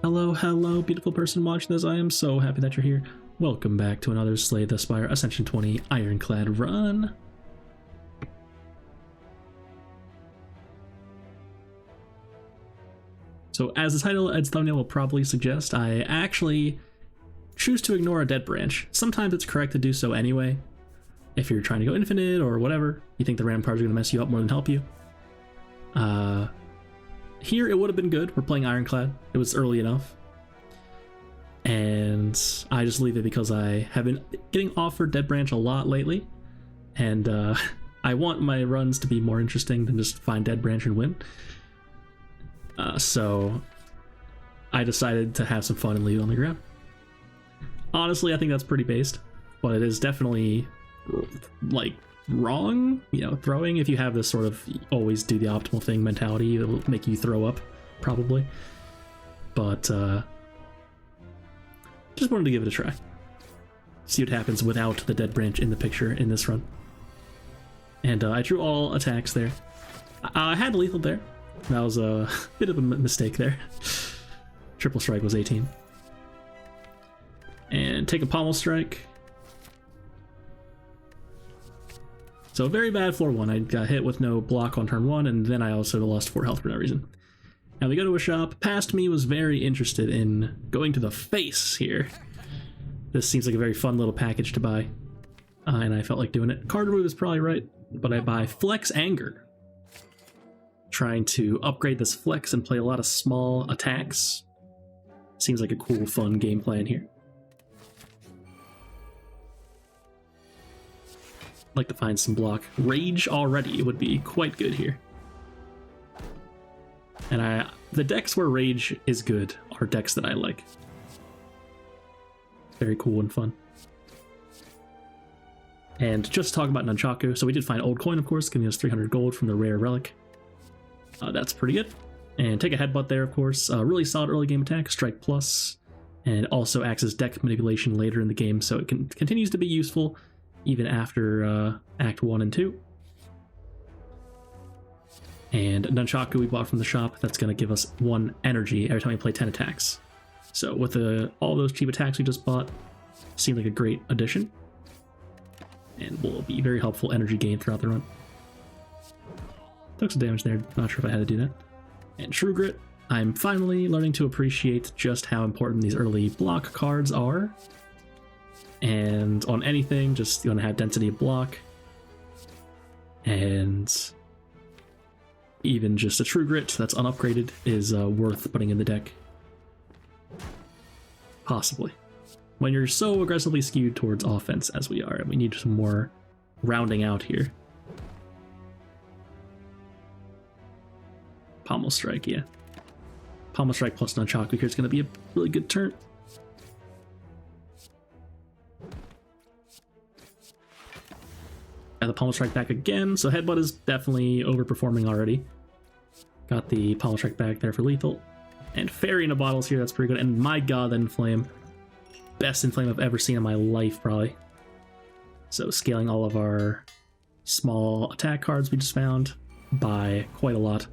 Hello, hello, beautiful person watching this. I am so happy that you're here. Welcome back to another Slay the Spire Ascension 20 Ironclad run. So as the title and thumbnail will probably suggest, I actually choose to ignore a dead branch. Sometimes it's correct to do so anyway. If you're trying to go infinite or whatever, you think the random cards are going to mess you up more than help you. Here it would have been good. We're playing Ironclad. It was early enough. And I just leave it because I have been getting offered Dead Branch a lot lately. And I want my runs to be more interesting than just find Dead Branch and win. So I decided to have some fun and leave it on the ground. Honestly, I think that's pretty based. But it is definitely, like, wrong, you know, throwing. If you have this sort of always do the optimal thing mentality, it'll make you throw up, probably. But just wanted to give it a try. See what happens without the dead branch in the picture in this run. And I drew all attacks there. I had lethal there. That was a bit of a mistake there. Triple strike was 18. And take a pommel strike. So very bad floor one. I got hit with no block on turn one, and then I also lost 4 health for no reason. Now we go to a shop. Past me was very interested in going to the face here. This seems like a very fun little package to buy, and I felt like doing it. Card remove is probably right, but I buy Flex Anger. Trying to upgrade this Flex and play a lot of small attacks. Seems like a cool, fun game plan here. Like to find some block. Rage already would be quite good here. And the decks where Rage is good are decks that I like. Very cool and fun. And just to talk about Nunchaku, so we did find Old Coin, of course, giving us 300 gold from the rare relic. That's pretty good. And take a headbutt there, of course. Really solid early game attack, strike plus, and also acts as deck manipulation later in the game, so it continues to be useful even after Act 1 and 2. And Nunchaku we bought from the shop, that's going to give us 1 energy every time we play 10 attacks. So with all those cheap attacks we just bought, seemed like a great addition. And will be very helpful energy gain throughout the run. Took some damage there, not sure if I had to do that. And True Grit, I'm finally learning to appreciate just how important these early block cards are. And on anything, just you want to have density of block. And even just a True Grit that's unupgraded is worth putting in the deck. Possibly. When you're so aggressively skewed towards offense as we are, we need some more rounding out here. Pommel Strike, yeah. Pommel Strike plus Nunchaku here is going to be a really good turn. Got the Pommel Strike back again, so Headbutt is definitely overperforming already. Got the Pommel Strike back there for lethal. And Fairy in a Bottle's here, that's pretty good. And my god, that Inflame. Best Inflame I've ever seen in my life, probably. So scaling all of our small attack cards we just found by quite a lot.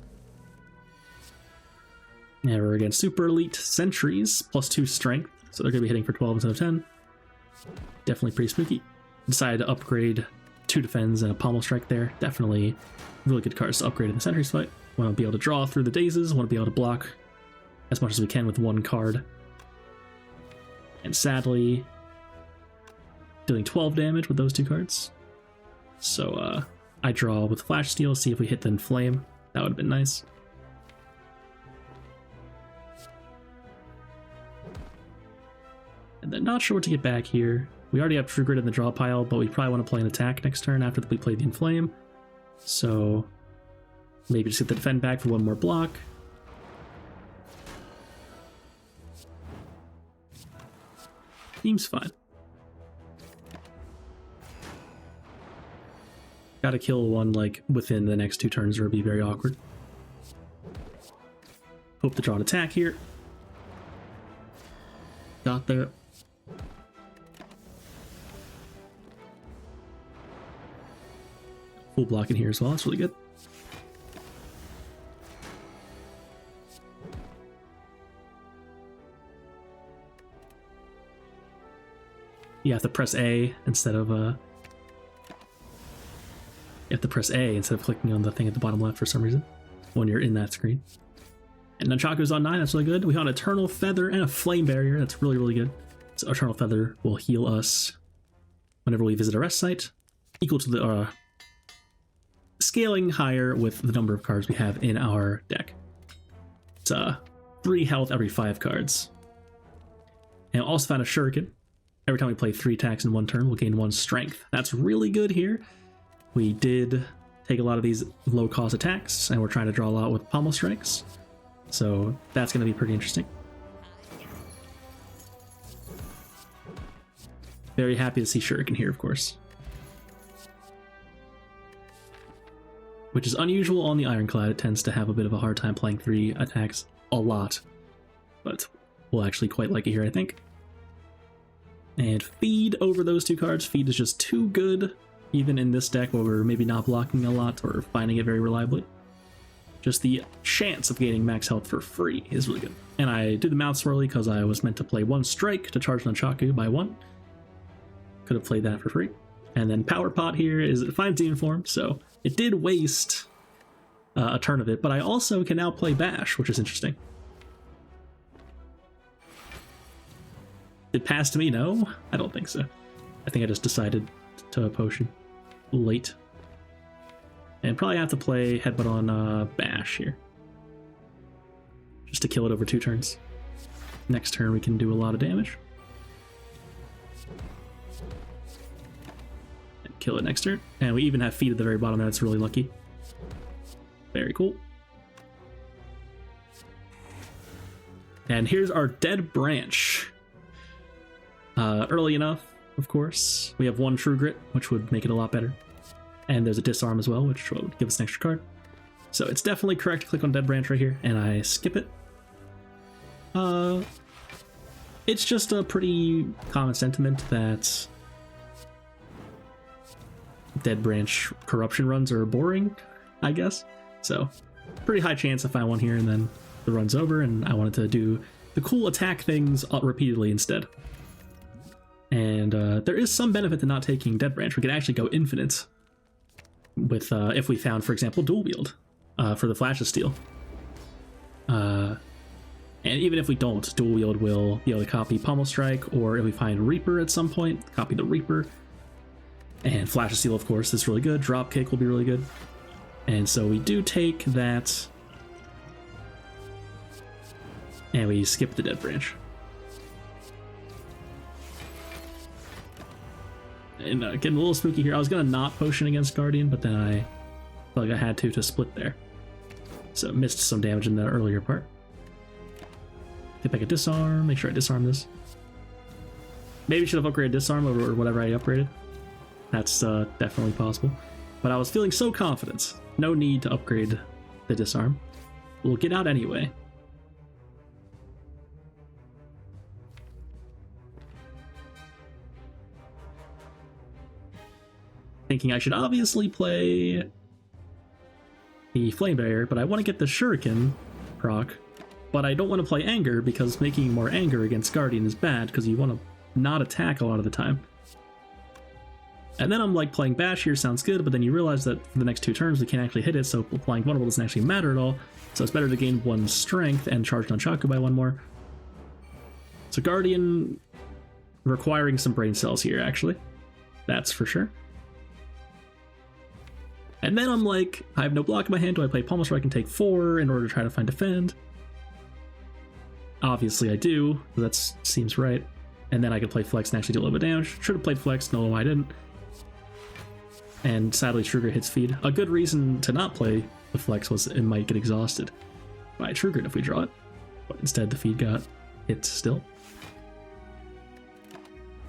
And we're again Super Elite Sentries, plus 2 strength, so they're going to be hitting for 12 instead of 10. Definitely pretty spooky. Decided to upgrade 2 defends and a pommel strike there. Definitely really good cards to upgrade in the Sentries fight. Want to be able to draw through the dazes, want to be able to block as much as we can with 1 card. And sadly, dealing 12 damage with those 2 cards. So I draw with Flash Steel, see if we hit the Inflame. That would have been nice. And then not sure what to get back here. We already have True Grit in the draw pile, but we probably want to play an attack next turn after we play the Inflame. So maybe just get the defend back for 1 more block. Seems fine. Gotta kill 1 like within the next 2 turns or it'll be very awkward. Hope to draw an attack here. Got there. Full block in here as well, that's really good. you have to press A instead of clicking on the thing at the bottom left for some reason when you're in that screen. And Nunchaku's on 9, that's really good. We got an Eternal Feather and a Flame Barrier, that's really, really good. So Eternal Feather will heal us whenever we visit a rest site, equal to the scaling higher with the number of cards we have in our deck. It's 3 health every 5 cards. And I also found a Shuriken. Every time we play 3 attacks in 1 turn, we'll gain 1 strength. That's really good here. We did take a lot of these low-cost attacks, and we're trying to draw a lot with pommel strikes. So that's going to be pretty interesting. Very happy to see Shuriken here, of course. Which is unusual on the Ironclad. It tends to have a bit of a hard time playing 3 attacks a lot. But we'll actually quite like it here, I think. And Feed over those 2 cards. Feed is just too good, even in this deck where we're maybe not blocking a lot or finding it very reliably. Just the chance of gaining max health for free is really good. And I did the mouth swirly because I was meant to play 1 strike to charge Nunchaku by 1. Could have played that for free. And then Power Pot here is it finds Demon Form, so it did waste a turn of it, but I also can now play Bash, which is interesting. Did it pass to me? No? I don't think so. I think I just decided to potion late. And probably have to play Headbutt on Bash here. Just to kill it over 2 turns. Next turn we can do a lot of damage. And kill it next turn. And we even have Feed at the very bottom there, that's really lucky. Very cool. And here's our Dead Branch. Early enough, of course. We have 1 True Grit, which would make it a lot better. And there's a Disarm as well, which would give us an extra card. So it's definitely correct to click on Dead Branch right here, and I skip it. It's just a pretty common sentiment that Dead Branch corruption runs are boring, I guess. So pretty high chance I find one here and then the run's over, and I wanted to do the cool attack things repeatedly instead. And there is some benefit to not taking Dead Branch. We could actually go infinite with if we found, for example, Dual Wield for the Flash of Steel. And even if we don't, Dual Wield will be able to copy Pommel Strike, or if we find Reaper at some point, copy the Reaper. And Flash of Steel, of course, is really good. Drop Kick will be really good. And so we do take that, and we skip the Dead Branch. And getting a little spooky here. I was gonna not potion against Guardian, but then I felt like I had to split there. So missed some damage in the earlier part. Get back a Disarm, make sure I disarm this. Maybe should have upgraded Disarm or whatever I upgraded. That's definitely possible. But I was feeling so confident. No need to upgrade the Disarm. We'll get out anyway. Thinking I should obviously play the Flame Barrier, but I want to get the Shuriken proc, but I don't want to play Anger because making more Anger against Guardian is bad because you want to not attack a lot of the time. And then I'm like, playing Bash here sounds good, but then you realize that for the next 2 turns we can't actually hit it, so applying Vulnerable doesn't actually matter at all, so it's better to gain 1 Strength and charge Nunchaku by 1 more. So Guardian requiring some brain cells here, actually. That's for sure. And then I'm like, I have no block in my hand. Do I play Pommel Strike and take 4 in order to try to find Defend? Obviously I do. That seems right. And then I can play Flex and actually do a little bit of damage. Should have played Flex, no, I didn't. And sadly True Grit hits Feed. A good reason to not play the Flex was it might get exhausted by True Grit if we draw it. But instead the Feed got hit still.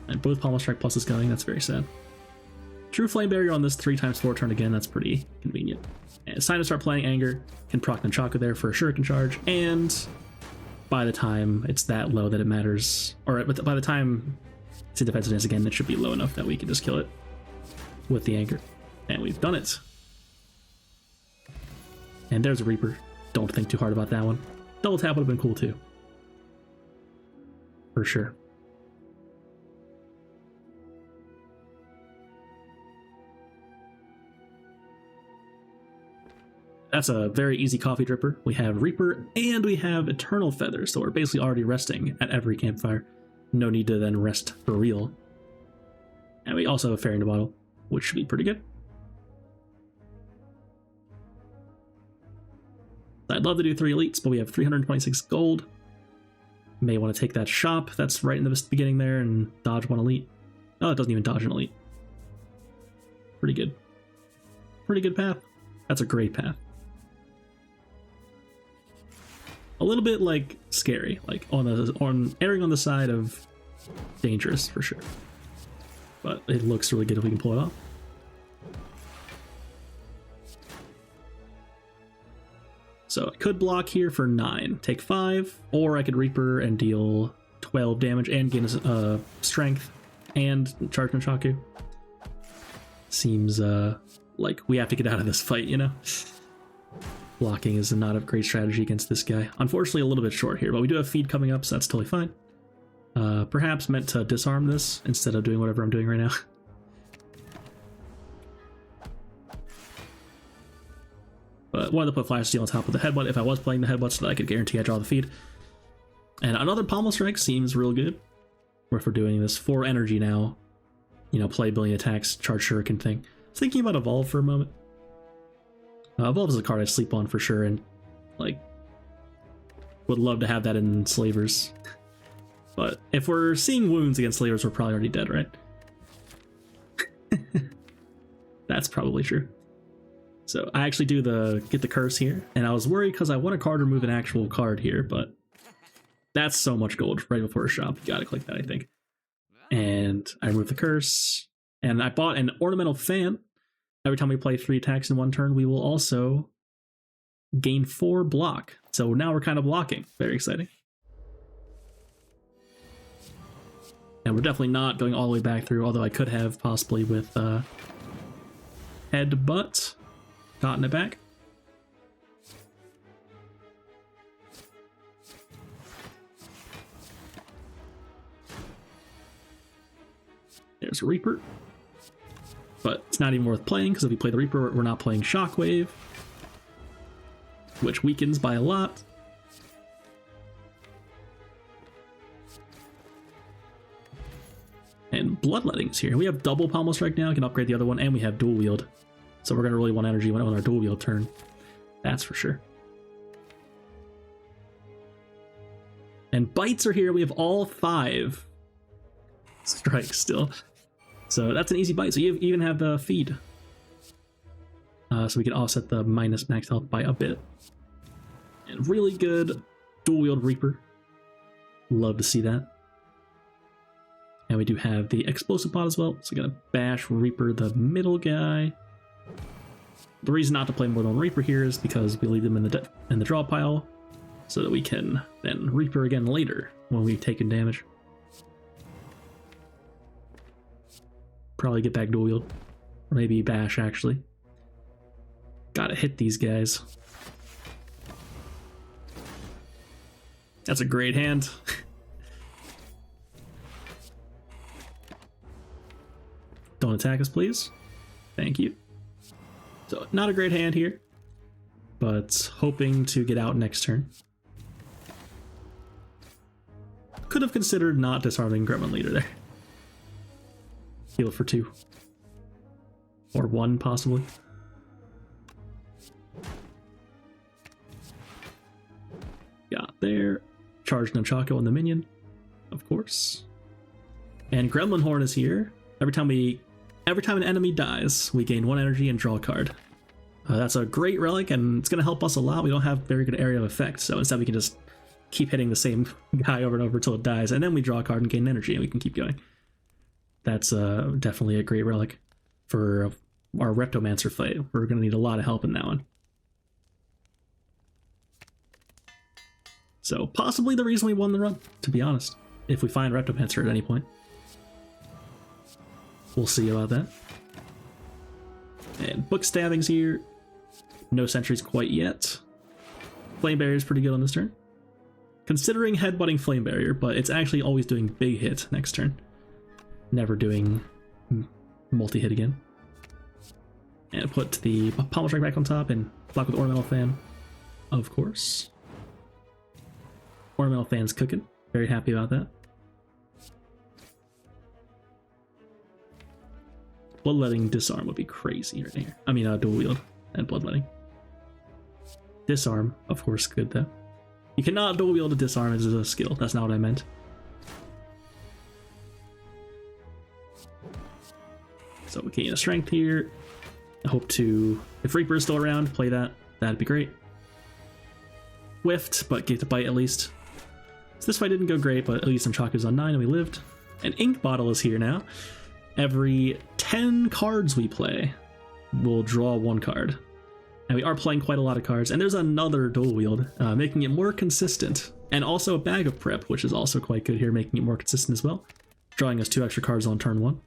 And both Pommel Strike plus is going, that's very sad. True Flame Barrier on this 3x4 turn again, that's pretty convenient. And it's time to start playing Anger. Can proc Nunchaku there for a Shuriken charge, and by the time it's that low that it matters, or by the time it's in defensiveness again, it should be low enough that we can just kill it with the Anger. And we've done it. And there's a Reaper. Don't think too hard about that one. Double tap would have been cool too. For sure. that's a very easy coffee dripper. We have Reaper and we have Eternal Feather, so we're basically already resting at every campfire. No need to then rest for real. And we also have a Fairy in a Bottle, which should be pretty good. I'd love to do 3 elites, but we have 326 gold. May want to take that shop that's right in the beginning there and dodge 1 elite. Oh, it doesn't even dodge an elite. Pretty good. Pretty good path. That's a great path. A little bit like scary, like on erring on the side of dangerous for sure. But it looks really good if we can pull it off. So I could block here for 9, take 5, or I could Reaper and deal 12 damage and gain strength and charge Nunchaku. Seems like we have to get out of this fight, you know? Blocking is not a great strategy against this guy. Unfortunately, a little bit short here, but we do have feed coming up, so that's totally fine. Perhaps meant to disarm this instead of doing whatever I'm doing right now. But wanted to put Flash Steel on top of the headbutt if I was playing the headbutt so that I could guarantee I draw the feed. And another Pommel Strike seems real good. Or if we're doing this 4 energy now, you know, play billion attacks, charge Shuriken thing. I was thinking about Evolve for a moment. Evolve is a card I sleep on for sure, and like would love to have that in Slavers. But if we're seeing wounds against Slavers, we're probably already dead, right? That's probably true. So I actually do get the curse here, and I was worried because I want a card to remove an actual card here, but that's so much gold right before a shop. You gotta click that, I think. And I remove the curse, and I bought an ornamental fan. Every time we play 3 attacks in 1 turn, we will also gain 4 block. So now we're kind of blocking. Very exciting. And we're definitely not going all the way back through, although I could have possibly with headbutt gotten it back. There's a Reaper. But it's not even worth playing, because if we play the Reaper, we're not playing Shockwave, which weakens by a lot. And Bloodletting is here. We have double Pommel Strike now. I can upgrade the other one, and we have Dual Wield. So we're going to really want energy on our Dual Wield turn. That's for sure. And Bites are here. We have all 5 strikes still. So that's an easy bite. So you even have the feed. So we can offset the minus max health by a bit. And really good Dual Wield Reaper. Love to see that. And we do have the Explosive Pot as well. So we're going to bash Reaper the middle guy. The reason not to play more than Reaper here is because we leave them in the draw pile, so that we can then Reaper again later when we've taken damage. Probably get back Dual Wield, or maybe bash actually. Gotta hit these guys. That's a great hand. Don't attack us, please. Thank you. So, not a great hand here, but hoping to get out next turn. Could have considered not disarming Gremlin Leader there. Heal for 2. Or 1, possibly. Got there. Charge Nunchaku on the minion, of course. And Gremlin Horn is here. Every time an enemy dies, we gain 1 energy and draw a card. That's a great relic, and it's going to help us a lot. We don't have very good area of effect, so instead we can just keep hitting the same guy over and over until it dies, and then we draw a card and gain energy, and we can keep going. That's definitely a great relic for our Reptomancer fight. We're going to need a lot of help in that one. So possibly the reason we won the run, to be honest, if we find Reptomancer at any point. We'll see about that. And Book Stabbing's here. No sentries quite yet. Flame Barrier is pretty good on this turn. Considering headbutting Flame Barrier, but it's actually always doing big hit next turn. Never doing multi-hit again. And put the Pommel Strike back on top and block with Ornamental Fan, of course. Ornamental Fan's cooking. Very happy about that. Bloodletting Disarm would be crazy right here. I mean, Dual Wield and Bloodletting. Disarm, of course, good though. You cannot Dual Wield a Disarm as a skill. That's not what I meant. So we gain a Strength here. I hope to, if Reaper is still around, play that. That'd be great. Whiffed, but get to bite at least. So this fight didn't go great, but at least Chaku's on 9 and we lived. An Ink Bottle is here now. Every 10 cards we play, we'll draw 1 card. And we are playing quite a lot of cards. And there's another Dual Wield, making it more consistent. And also a Bag of Prep, which is also quite good here, making it more consistent as well. Drawing us 2 extra cards on turn 1.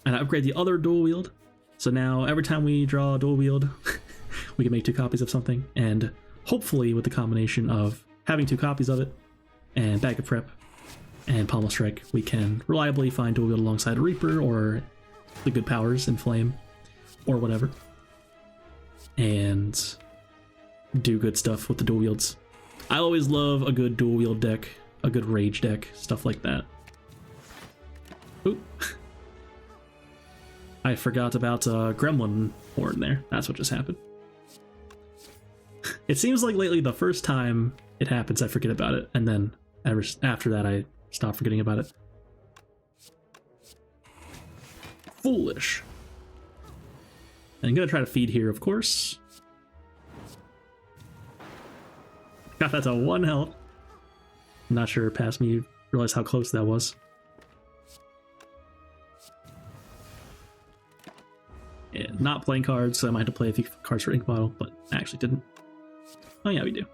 And I upgrade the other Dual Wield. So now every time we draw a Dual Wield, we can make 2 copies of something. And hopefully with the combination of having 2 copies of it and Bag of Prep and Pommel Strike, we can reliably find Dual Wield alongside a Reaper or the good powers in Flame or whatever. And do good stuff with the Dual Wields. I always love a good Dual Wield deck, a good Rage deck, stuff like that. Oop. I forgot about Gremlin Horn there. That's what just happened. It seems like lately the first time it happens, I forget about it. And then after that, I stop forgetting about it. Foolish. And I'm going to try to feed here, of course. Got that to 1 health. I'm not sure past me realized how close that was. Yeah, not playing cards, so I might have to play a few cards for Ink Bottle, but I actually didn't. Oh yeah, we do.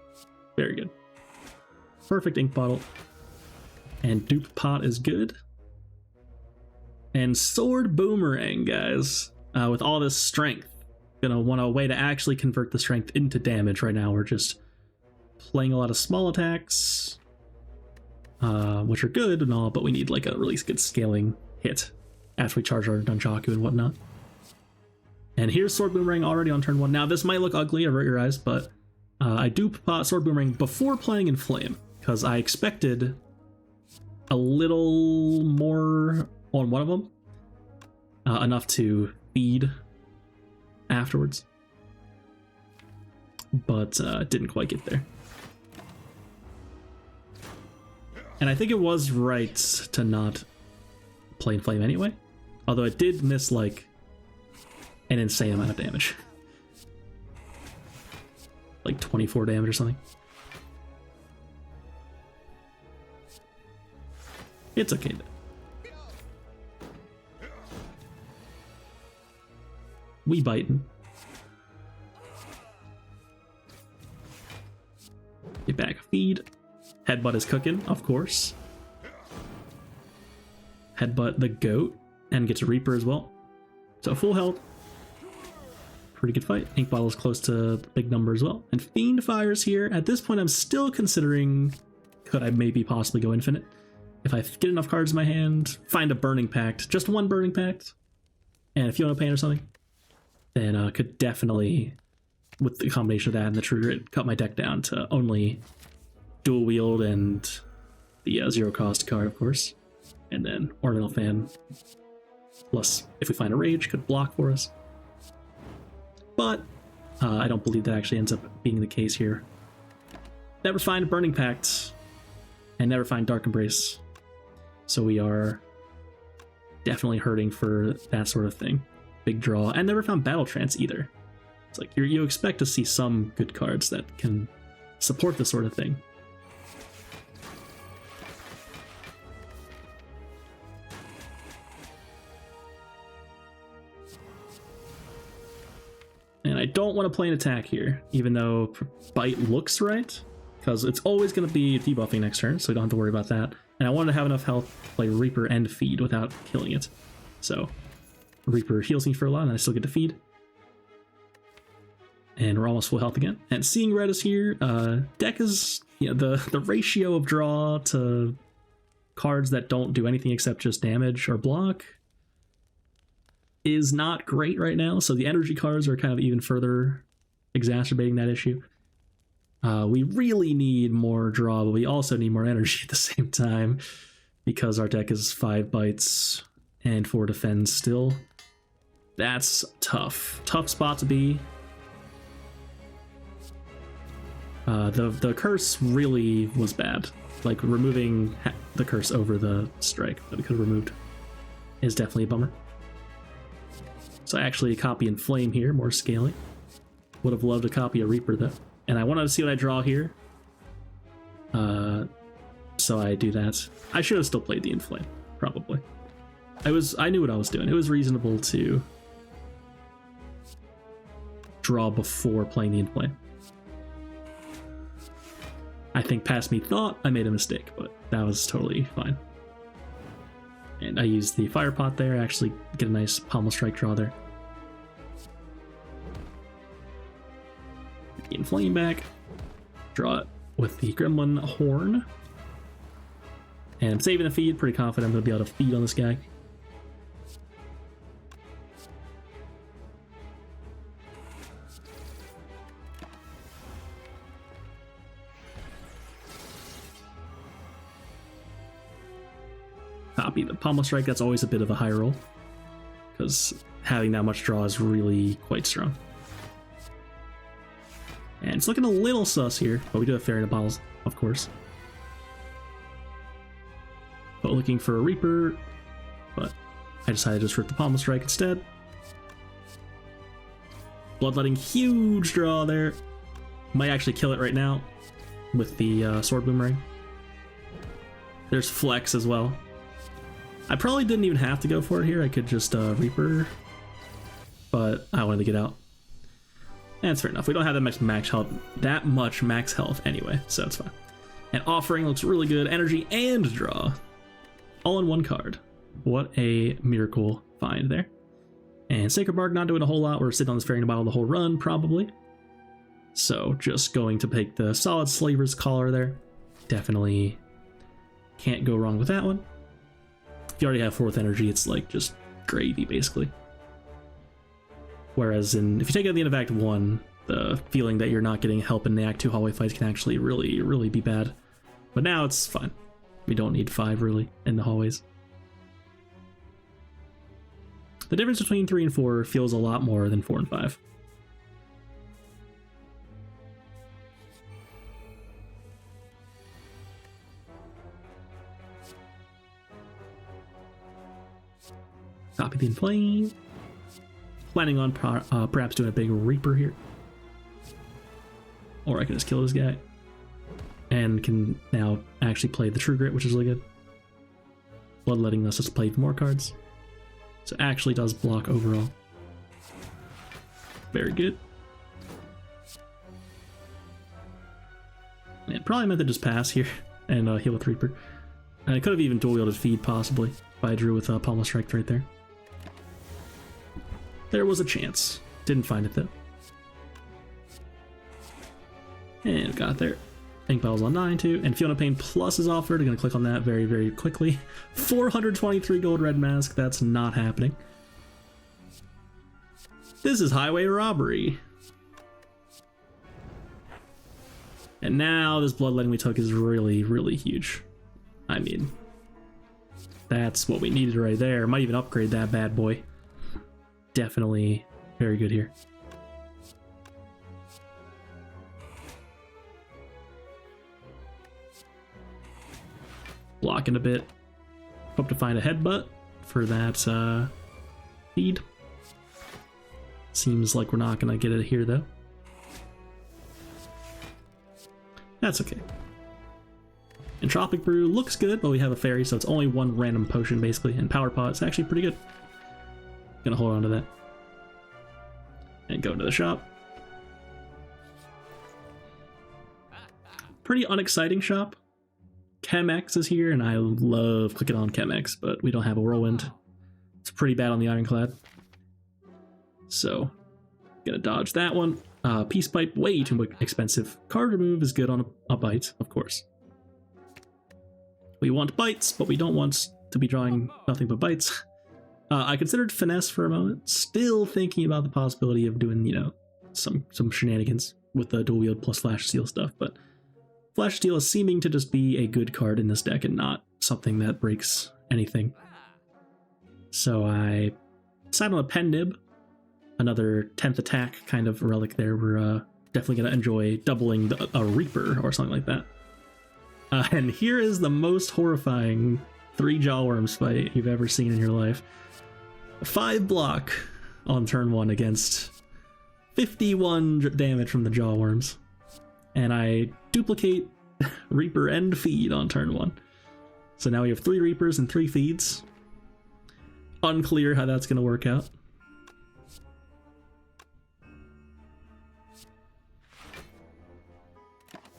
Very good. Perfect Ink Bottle. And Dupe Pot is good. And Sword Boomerang, guys. With all this strength. Gonna want a way to actually convert the strength into damage right now. We're just playing a lot of small attacks, which are good and all, but we need like a really good scaling hit after we charge our Nunchaku and whatnot. And here's Sword Boomerang already on turn 1. Now this might look ugly, avert your eyes, but I Dupe Pot Sword Boomerang before playing in Flame, because I expected a little more on one of them, enough to feed afterwards, but didn't quite get there. And I think it was right to not play in Flame anyway, although it did miss like an insane amount of damage. Like 24 damage or something. It's okay though. We biting. Get back feed. Headbutt is cooking, of course. Headbutt the goat and gets a Reaper as well. So full health. Pretty good fight. Ink Bottle is close to the big number as well. And Fiend fires here. At this point, I'm still considering, could I maybe possibly go infinite? If I get enough cards in my hand, find a Burning Pact, just 1 Burning Pact, and a Fiona Pain or something, then could definitely, with the combination of that and the True Grit, cut my deck down to only Dual Wield and the 0 cost card, of course. And then Ornamental Fan, plus if we find a Rage, could block for us. But I don't believe that actually ends up being the case here. Never find Burning Pact, and never find Dark Embrace. So we are definitely hurting for that sort of thing. Big draw, and never found Battle Trance either. It's like you expect to see some good cards that can support this sort of thing. And I don't want to play an attack here, even though Bite looks right, because it's always going to be debuffing next turn, so we don't have to worry about that. And I wanted to have enough health to play Reaper and feed without killing it. So Reaper heals me for a lot, and I still get to feed. And we're almost full health again. And seeing red is here. Deck is, you know, the ratio of draw to cards that don't do anything except just damage or block is not great right now, so the energy cards are kind of even further exacerbating that issue. We really need more draw, but we also need more energy at the same time because our deck is 5 bites and 4 defense still. That's tough. Tough spot to be. The curse really was bad. Like, removing the curse over the strike that we could have removed is definitely a bummer. So actually copy Inflame here, more scaling. Would have loved to copy a Reaper though. And I wanted to see what I draw here. So I do that. I should have still played the Inflame, probably. I knew what I was doing. It was reasonable to draw before playing the Inflame. I think past me thought I made a mistake, but that was totally fine. And I used the Fire Pot there, actually get a nice Pommel Strike draw there. Inflame back, draw it with the Gremlin Horn. And I'm saving the feed, pretty confident I'm going to be able to feed on this guy. Copy the Pommel Strike, that's always a bit of a high roll, because having that much draw is really quite strong. And it's looking a little sus here, but we do have Fairy to Bottles, of course. But looking for a Reaper, but I decided to just rip the Pommel Strike instead. Bloodletting, huge draw there. Might actually kill it right now with the Sword Boomerang. There's Flex as well. I probably didn't even have to go for it here. I could just Reaper, but I wanted to get out. That's fair enough. We don't have that much max health anyway, so it's fine. And Offering looks really good. Energy and draw, all in one card. What a miracle find there. And Sacred Bark not doing a whole lot. We're sitting on this Fairy in a Bottle the whole run, probably. So just going to take the solid Slaver's Collar there. Definitely can't go wrong with that one. If you already have 4th energy, it's like just gravy, basically. Whereas if you take out the end of Act 1, the feeling that you're not getting help in the Act 2 hallway fights can actually really be bad. But now it's fine. We don't need 5 really in the hallways. The difference between 3 and 4 feels a lot more than 4 and 5. Copy the Inflame. Planning on perhaps doing a big Reaper here. Or I can just kill this guy. And can now actually play the True Grit, which is really good. Bloodletting us just play more cards. So actually does block overall. Very good. And probably meant to just pass here and heal with Reaper. And I could have even dual wielded Feed possibly if I drew with Pommel Strike right there. There was a chance. Didn't find it though. And got there. Ink Battle's on 9 too. And Fiona Pain Plus is offered. I'm going to click on that very quickly. 423 gold red mask. That's not happening. This is highway robbery. And now this bloodletting we took is really huge. I mean, that's what we needed right there. Might even upgrade that bad boy. Definitely very good here. Blocking a bit. Hope to find a headbutt for that feed. Seems like we're not gonna get it here though. That's okay. Entropic Brew looks good, but we have a fairy, so it's only one random potion basically. And Power Pot is actually pretty good. Gonna hold on to that. And go into the shop. Pretty unexciting shop. Chemex is here, and I love clicking on Chemex, but we don't have a Whirlwind. It's pretty bad on the Ironclad. So, gonna dodge that one. Peace Pipe, way too expensive. Card remove is good on a bite, of course. We want bites, but we don't want to be drawing nothing but bites. I considered finesse for a moment, still thinking about the possibility of doing, you know, some shenanigans with the dual wield plus flash steal stuff, but flash steal is seeming to just be a good card in this deck and not something that breaks anything. So I decided on a pen nib, another 10th attack kind of relic there. We're definitely going to enjoy doubling a Reaper or something like that. And here is the most horrifying 3 Jawworms fight you've ever seen in your life. 5 block on turn 1 against 51 damage from the Jawworms. And I duplicate Reaper and feed on turn 1. So now we have 3 Reapers and 3 feeds. Unclear how that's going to work out.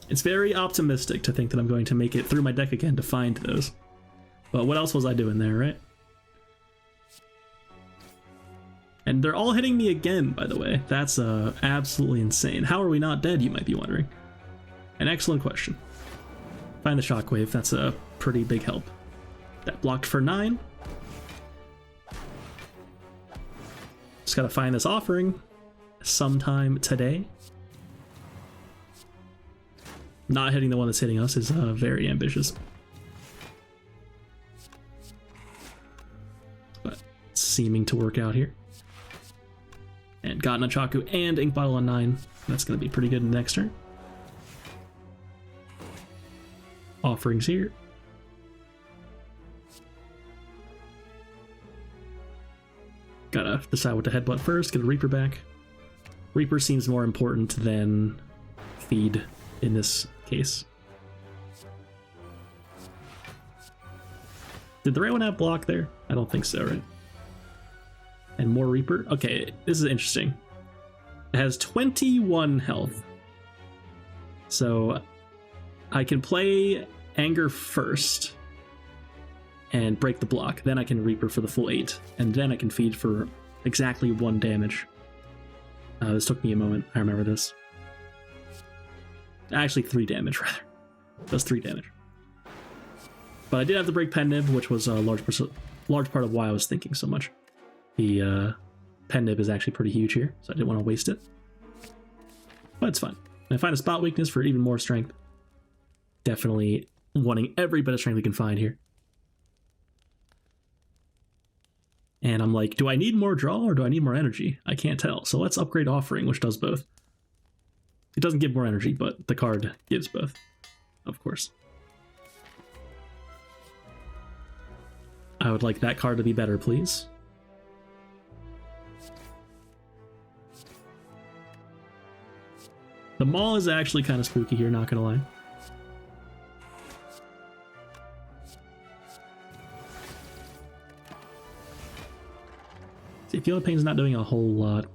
It's very optimistic to think that I'm going to make it through my deck again to find those. But what else was I doing there, right? And they're all hitting me again, by the way. That's absolutely insane. How are we not dead, you might be wondering? An excellent question. Find the Shockwave, that's a pretty big help. That blocked for 9. Just gotta find this offering sometime today. Not hitting the one that's hitting us is very ambitious. But seeming to work out here. And got Nunchaku and Ink Bottle on 9. That's going to be pretty good in the next turn. Offerings here. Gotta decide what to headbutt first. Get a Reaper back. Reaper seems more important than feed in this case. Did the right one have block there? I don't think so, right? And more Reaper. Okay, this is interesting. It has 21 health. So I can play Anger first and break the block. Then I can Reaper for the full 8. And then I can feed for exactly 1 damage. This took me a moment. I remember this. Actually 3 damage, rather. That's 3 damage. But I did have to break Pen Nib, which was a large part of why I was thinking so much. The Pen Nib is actually pretty huge here, so I didn't want to waste it. But it's fine. And I find a spot weakness for even more strength. Definitely wanting every bit of strength we can find here. And I'm like, do I need more draw or do I need more energy? I can't tell. So let's upgrade Offering, which does both. It doesn't give more energy, but the card gives both, of course. I would like that card to be better, please. The Maul is actually kind of spooky here, not gonna lie. See, Feel the Pain's not doing a whole lot.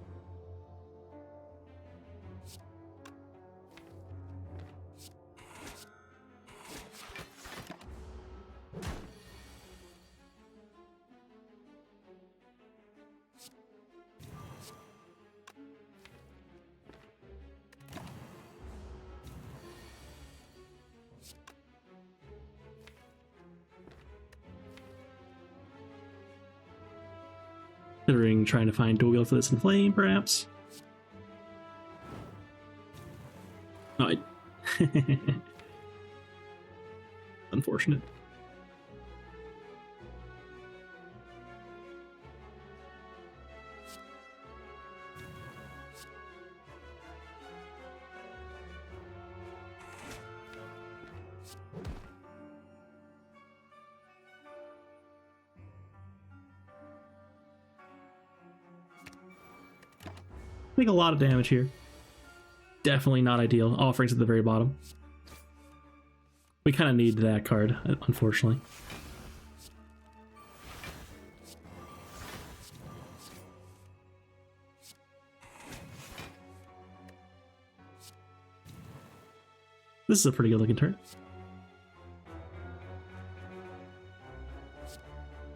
Considering trying to find dual wield for this in flame, perhaps. Oh, unfortunate. Make a lot of damage here. Definitely not ideal. Offerings at the very bottom. We kind of need that card, unfortunately. This is a pretty good looking turn.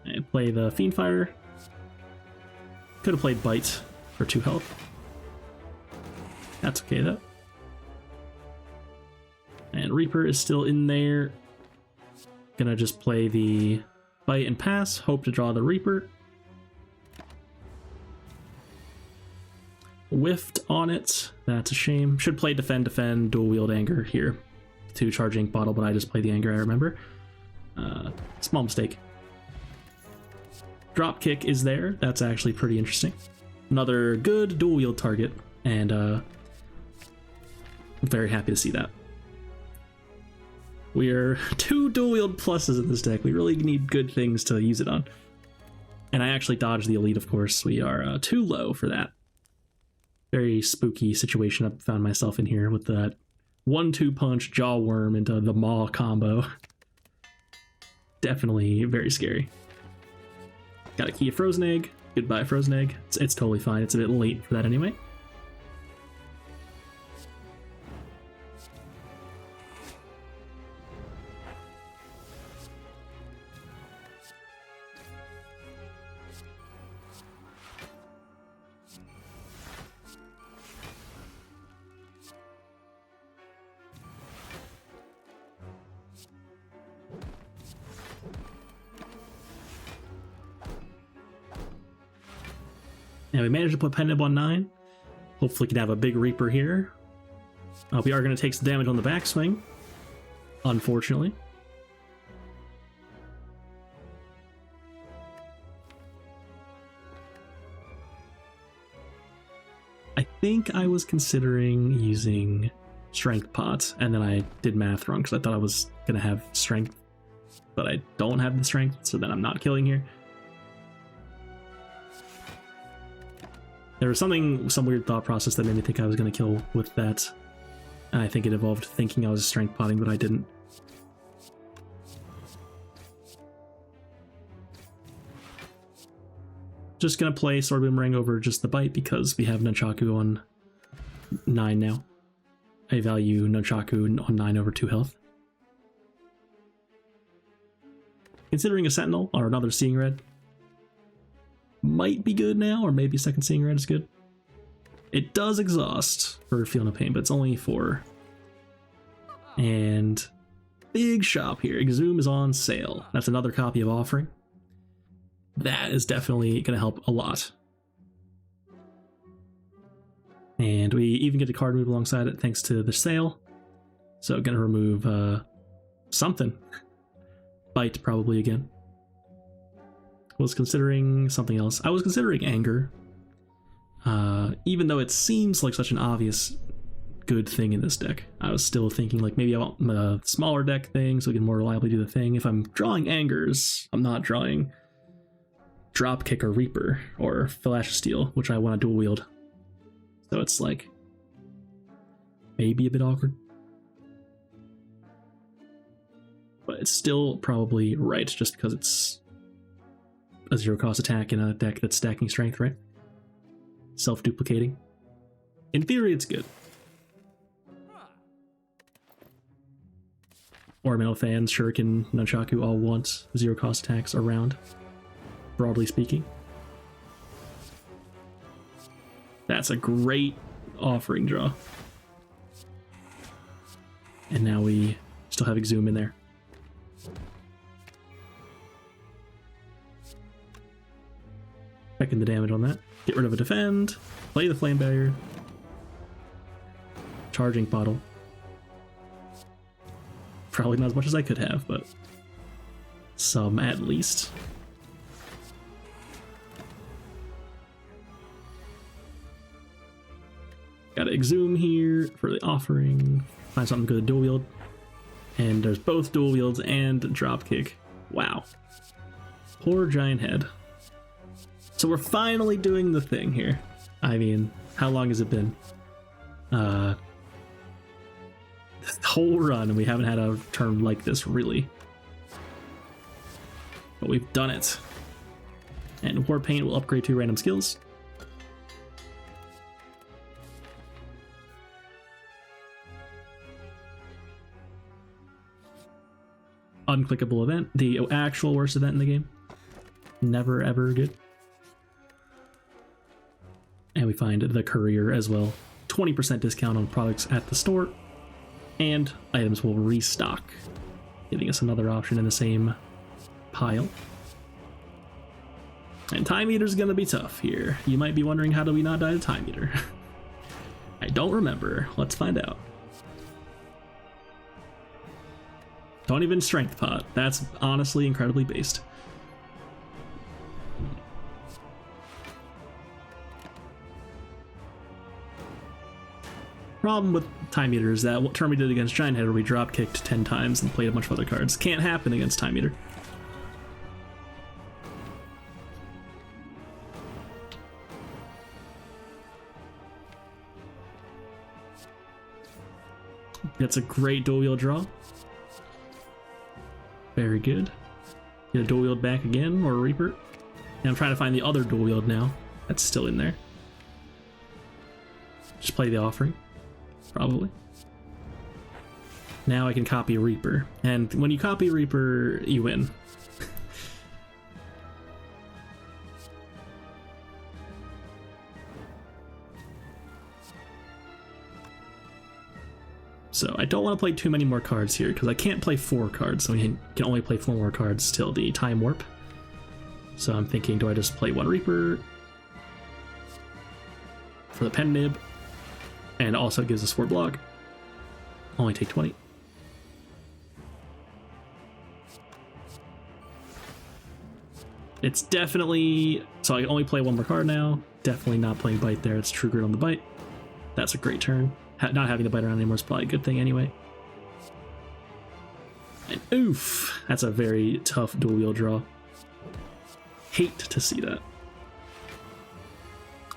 And play the Fiendfire. Could have played Bite for 2 health. That's okay though. And Reaper is still in there. Gonna just play the Bite and pass, hope to draw the Reaper. Whiffed on it. That's a shame. Should play defend, dual wield anger here. 2 charging bottle, but I just played the anger, I remember. Small mistake. Drop kick is there. That's actually pretty interesting. Another good dual wield target, and I'm very happy to see that. We're 2 dual wield pluses in this deck. We really need good things to use it on. And I actually dodged the elite, of course. We are too low for that. Very spooky situation I found myself in here with that 1-2 punch jaw worm into the maw combo. Definitely very scary. Got a key of frozen egg. Goodbye, frozen egg. It's totally fine. It's a bit late for that anyway. And we managed to put Pendant on 9. Hopefully we can have a big Reaper here. We are going to take some damage on the backswing, unfortunately. I think I was considering using Strength Pot, and then I did math wrong because I thought I was going to have Strength, but I don't have the Strength, so then I'm not killing here. There was some weird thought process that made me think I was going to kill with that. And I think it evolved thinking I was strength potting, but I didn't. Just going to play Sword Boomerang over just the bite because we have Nunchaku on 9 now. I value Nunchaku on 9 over 2 health. Considering a Sentinel or another Seeing Red might be good now, or maybe second Seeing Red is good. It does exhaust for Feel No Pain, but it's only 4. And big shop here. Exhume is on sale. That's another copy of Offering. That is definitely going to help a lot. And we even get a card move alongside it thanks to the sale. So going to remove something. Bite probably again. Was considering something else. I was considering Anger. Even though it seems like such an obvious good thing in this deck, I was still thinking like maybe I want a smaller deck thing so we can more reliably do the thing. If I'm drawing Angers, I'm not drawing Dropkick or Reaper or Flash of Steel, which I want to dual wield. So it's like maybe a bit awkward. But it's still probably right just because it's a 0 cost attack in a deck that's stacking strength, right? Self-duplicating. In theory, it's good. Ornamental fans, Shuriken, Nunchaku all want 0 cost attacks around, broadly speaking. That's a great Offering draw. And now we still have Exhume in there. Checking the damage on that. Get rid of a defend. Play the Flame Barrier. Charging Bottle. Probably not as much as I could have, but some at least. Gotta Exhume here for the Offering. Find something good to dual wield. And there's both dual wields and Dropkick. Wow. Poor Giant Head. So we're finally doing the thing here. I mean, how long has it been? The whole run, and we haven't had a turn like this, really. But we've done it. And War Paint will upgrade 2 random skills. Unclickable event, the actual worst event in the game. Never ever good. And we find the Courier as well. 20% discount on products at the store. And items will restock, giving us another option in the same pile. And Time Eater's gonna be tough here. You might be wondering, how do we not die to Time Eater? I don't remember. Let's find out. Don't even strength pot. That's honestly incredibly based. Problem with Time Eater is that what turn we did against Giant Head where we drop kicked 10 times and played a bunch of other cards. Can't happen against Time Eater. That's a great dual wield draw. Very good. Get a dual wield back again, or a Reaper. And I'm trying to find the other dual wield now. That's still in there. Just play the offering. Probably. Now I can copy a Reaper. And when you copy a Reaper, you win. So I don't want to play too many more cards here because I can't play 4 cards, so we can only play 4 more cards till the time warp. So I'm thinking, do I just play 1 Reaper for the pen nib, and also it gives us 4 block. Only take 20. It's definitely, so I can only play 1 more card now. Definitely not playing bite there. It's True Grit on the bite. That's a great turn. Not having the bite around anymore is probably a good thing anyway. And oof, that's a very tough dual wield draw. Hate to see that.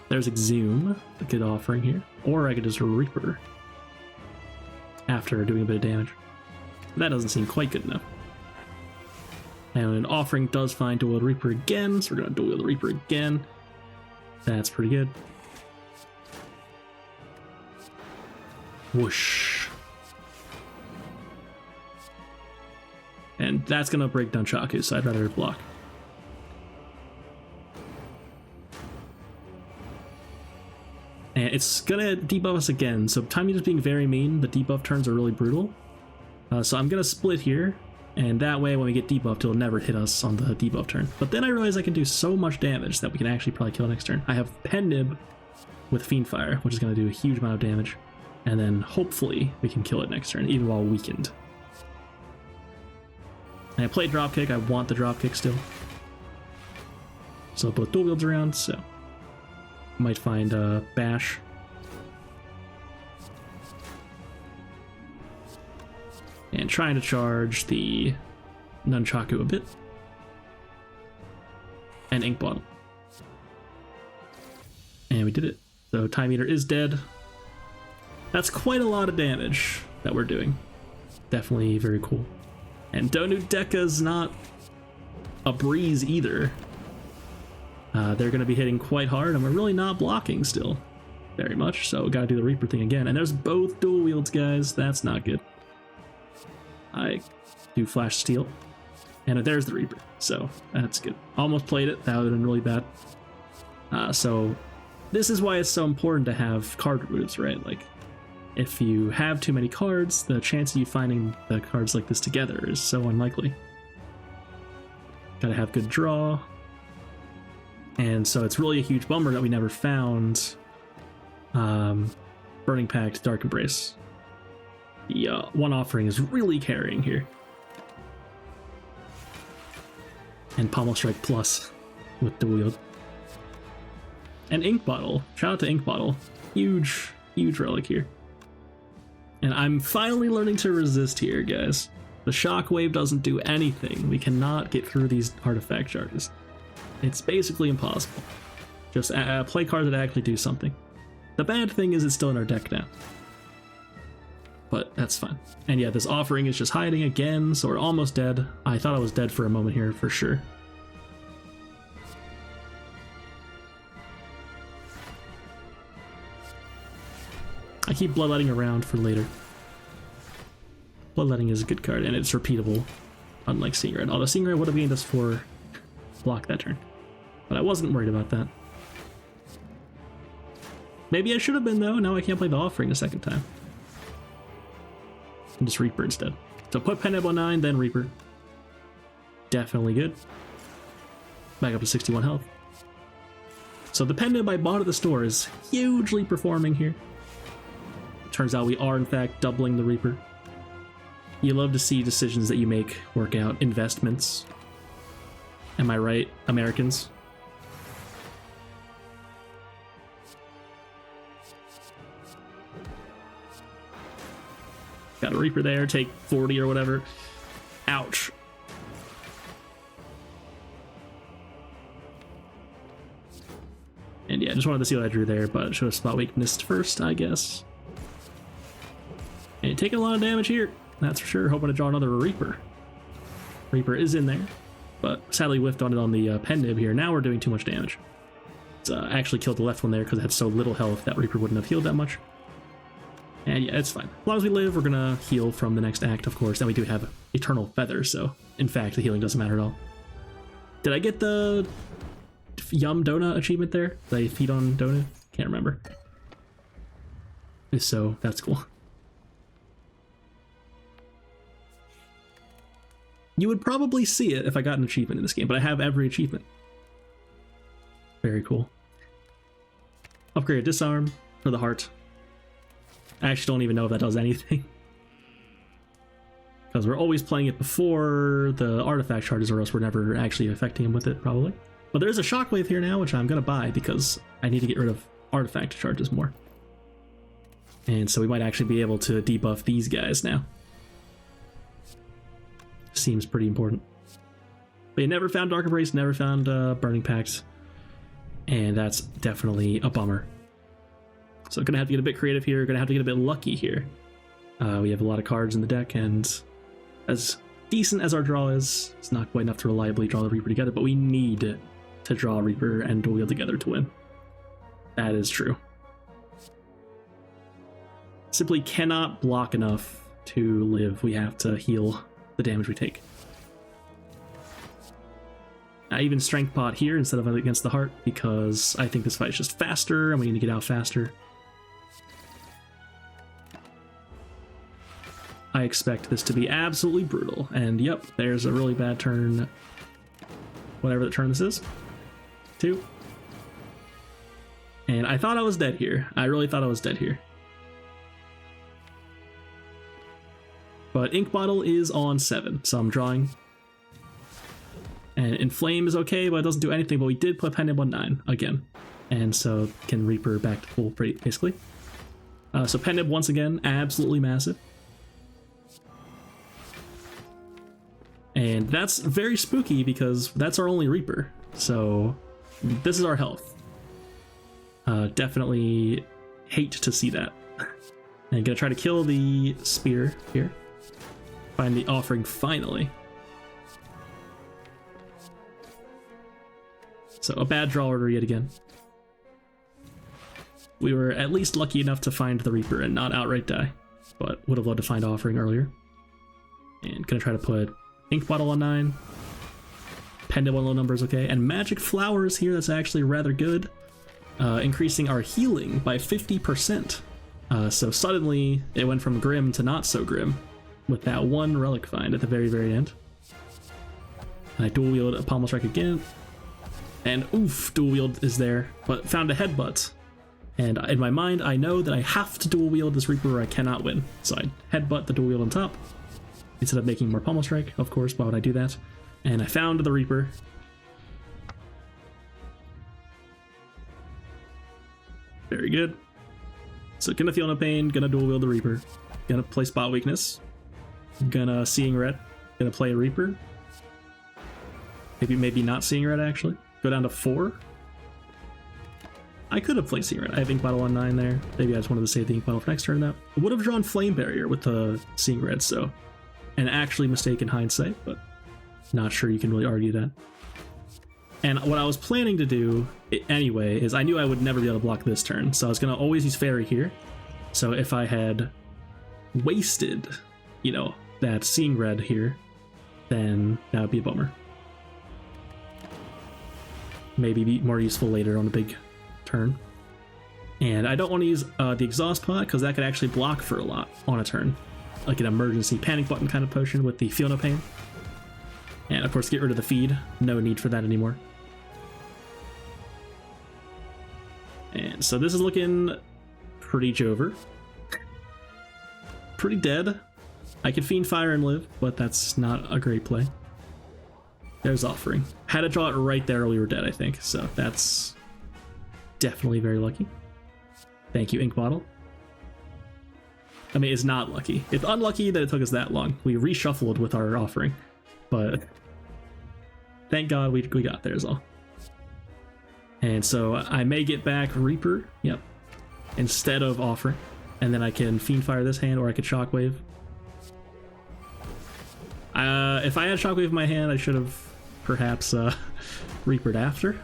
There's Exhume, a good offering here. Or I could just Reaper after doing a bit of damage. That doesn't seem quite good enough. And an offering does find dual wield Reaper again, so we're gonna dual wield Reaper again. That's pretty good. Whoosh. And that's gonna break Nunchaku, so I'd rather block. And it's gonna debuff us again, so Time Eater's being very mean. The debuff turns are really brutal. So I'm gonna split here, and that way when we get debuffed, it'll never hit us on the debuff turn. But then I realize I can do so much damage that we can actually probably kill next turn. I have Pen Nib with Fiendfire, which is gonna do a huge amount of damage. And then hopefully we can kill it next turn, even while weakened. And I played Dropkick, I want the Dropkick still. So both dual wields around, so might find Bash. And trying to charge the Nunchaku a bit. And Ink Bottle. And we did it. So Time Eater is dead. That's quite a lot of damage that we're doing. Definitely very cool. And Donu and Deca's not a breeze either. They're going to be hitting quite hard, and we're really not blocking still very much, so gotta do the Reaper thing again. And there's both dual wields, guys. That's not good. I do Flash Steel, and there's the Reaper, so that's good. Almost played it. That would have been really bad. So this is why it's so important to have card removes, right? Like, if you have too many cards, the chance of you finding the cards like this together is so unlikely. Gotta have good draw. And so it's really a huge bummer that we never found Burning Pact, Dark Embrace. The one offering is really carrying here. And Pommel Strike Plus with the wield. And Ink Bottle. Shout out to Ink Bottle. Huge, huge relic here. And I'm finally learning to resist here, guys. The Shockwave doesn't do anything. We cannot get through these artifact charges. It's basically impossible. Just play cards that actually do something. The bad thing is it's still in our deck now. But that's fine. And yeah, this offering is just hiding again, so we're almost dead. I thought I was dead for a moment here, for sure. I keep Bloodletting around for later. Bloodletting is a good card, and it's repeatable, unlike Seeing Red. Although Seeing Red would have gained us for block that turn. But I wasn't worried about that. Maybe I should have been, though. Now I can't play the offering a second time. And just Reaper instead. So put Pen Nib on 9, then Reaper. Definitely good. Back up to 61 health. So the Pen Nib I bought at the store is hugely performing here. turns out we are in fact doubling the Reaper. You love to see decisions that you make work out. Investments. Am I right, Americans? Got a Reaper there, take 40 or whatever. Ouch. And yeah, just wanted to see what I drew there, but should have spot weakness first, I guess. And taking a lot of damage here, that's for sure. Hoping to draw another Reaper. Reaper is in there, but sadly whiffed on it on the pen nib here. Now we're doing too much damage. It's actually killed the left one there because it had so little health that Reaper wouldn't have healed that much. And yeah, it's fine. As long as we live, we're gonna heal from the next act, of course. And we do have Eternal Feather, so in fact, the healing doesn't matter at all. Did I get the Yum Donut achievement there? Did I feed on Donu? Can't remember. If so, that's cool. You would probably see it if I got an achievement in this game, but I have every achievement. Very cool. Upgrade Disarm for the heart. I actually don't even know if that does anything. Because we're always playing it before the artifact charges, or else we're never actually affecting him with it, probably. But there is a shockwave here now, which I'm going to buy because I need to get rid of artifact charges more. And so we might actually be able to debuff these guys now. Seems pretty important. But you never found Dark Embrace, never found Burning Pact. And that's definitely a bummer. So gonna have to get a bit creative here, gonna have to get a bit lucky here. We have a lot of cards in the deck, and as decent as our draw is, it's not quite enough to reliably draw the Reaper together, but we need to draw Reaper and dual wield together to win. That is true. Simply cannot block enough to live. We have to heal the damage we take. I even strength pot here instead of against the heart because I think this fight is just faster and we need to get out faster. I expect this to be absolutely brutal, and yep, there's a really bad turn, whatever the turn this is. 2. And I thought I was dead here. I really thought I was dead here. But Ink Bottle is on 7, so I'm drawing. And Inflame is okay, but it doesn't do anything, but we did put Pen Nib on 9 again. And so can Reaper back to full, basically. So Pen Nib once again, absolutely massive. And that's very spooky because that's our only Reaper. So this is our health. Definitely hate to see that. And gonna try to kill the spear here. Find the offering finally. So a bad draw order yet again. We were at least lucky enough to find the Reaper and not outright die, but would have loved to find offering earlier. And gonna try to put Ink Bottle on 9. Pen Nib on low numbers, okay. And Magic Flowers here, that's actually rather good. Increasing our healing by 50%. So suddenly it went from grim to not so grim with that one relic find at the very, very end. And I dual wield a Pommel Strike again. And oof, dual wield is there, but found a headbutt. And in my mind, I know that I have to dual wield this Reaper or I cannot win. So I headbutt the dual wield on top. Instead of making more Pommel Strike, of course, why would I do that? And I found the Reaper. Very good. So gonna feel no pain, gonna dual wield the Reaper. Gonna play Spot Weakness. Gonna Seeing Red. Gonna play a Reaper. Maybe not Seeing Red, actually. Go down to 4. I could have played Seeing Red. I have Ink Bottle on 9 there. Maybe I just wanted to save the Ink Bottle for next turn, though. I would have drawn Flame Barrier with the Seeing Red, so... An actually mistake in hindsight, but not sure you can really argue that. And what I was planning to do anyway is I knew I would never be able to block this turn, so I was going to always use Fairy here. So if I had wasted, you know, that Seeing Red here, then that would be a bummer. Maybe be more useful later on a big turn. And I don't want to use the Exhaust Pot because that could actually block for a lot on a turn. Like an emergency panic button kind of potion with the Feel No Pain. And of course get rid of the feed. No need for that anymore. And so this is looking pretty Jover. pretty dead. I could Fiend Fire and live, but that's not a great play. There's Offering. Had to draw it right there or we were dead, I think. So that's definitely very lucky. Thank you, Ink Bottle. I mean, it's not lucky. It's unlucky that it took us that long. We reshuffled with our Offering, but thank God we got there is all. And so I may get back Reaper, yep, instead of Offering. And then I can Fiend Fire this hand, or I could Shockwave. If I had Shockwave in my hand, I should have perhaps Reapered after.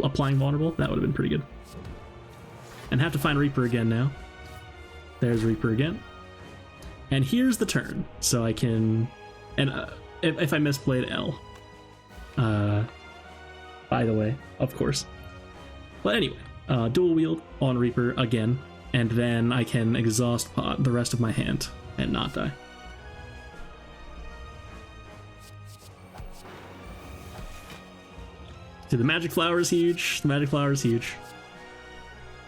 Applying Vulnerable, that would have been pretty good. And have to find Reaper again now. There's Reaper again. And here's the turn, so I can... And if I misplayed L. By the way, of course. But anyway, dual wield on Reaper again, and then I can exhaust pot the rest of my hand and not die. See, the Magic Flower is huge. The Magic Flower is huge.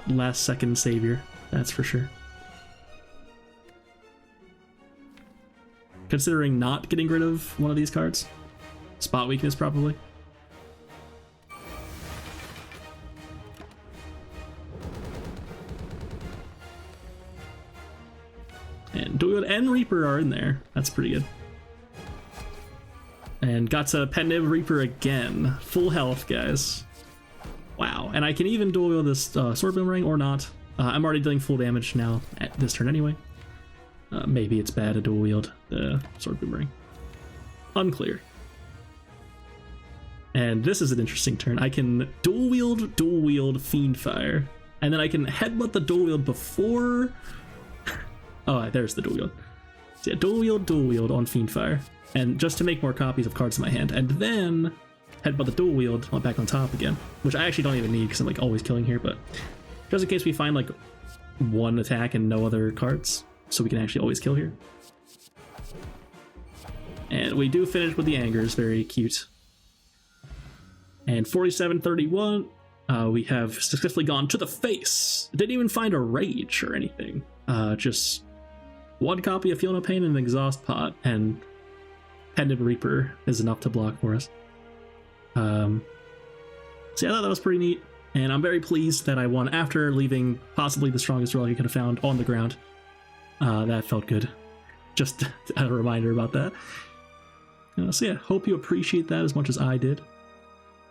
Last second savior, that's for sure. Considering not getting rid of one of these cards. Spot weakness, probably. And Dual and Reaper are in there. That's pretty good. And got to Penib Reaper again. Full health, guys. Wow. And I can even dual wield this Sword Boomerang or not. I'm already dealing full damage now at this turn anyway. Maybe it's bad to dual wield the Sword Boomerang. Unclear. And this is an interesting turn. I can dual wield Fiend Fire. And then I can headbutt the dual wield before... Oh, there's the dual wield. So yeah, dual wield on Fiend Fire. And just to make more copies of cards in my hand. And then headbutt the dual wield back on top again. Which I actually don't even need because I'm like always killing here. But just in case we find like one attack and no other cards. So we can actually always kill here. And we do finish with the Angers. Very cute. And 47-31. We have successfully gone to the face. Didn't even find a Rage or anything. Just one copy of Feel No Pain and an Exhaust Pot, and Pendant Reaper is enough to block for us. So yeah, I thought that was pretty neat, and I'm very pleased that I won after leaving possibly the strongest relic you could have found on the ground. That felt good. Just a reminder about that. So yeah, hope you appreciate that as much as I did.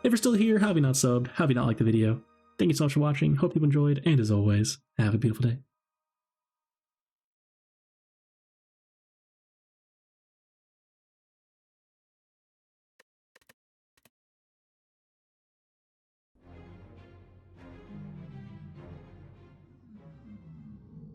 If you're still here, have you not subbed, have you not liked the video, thank you so much for watching, hope you enjoyed, and as always, have a beautiful day.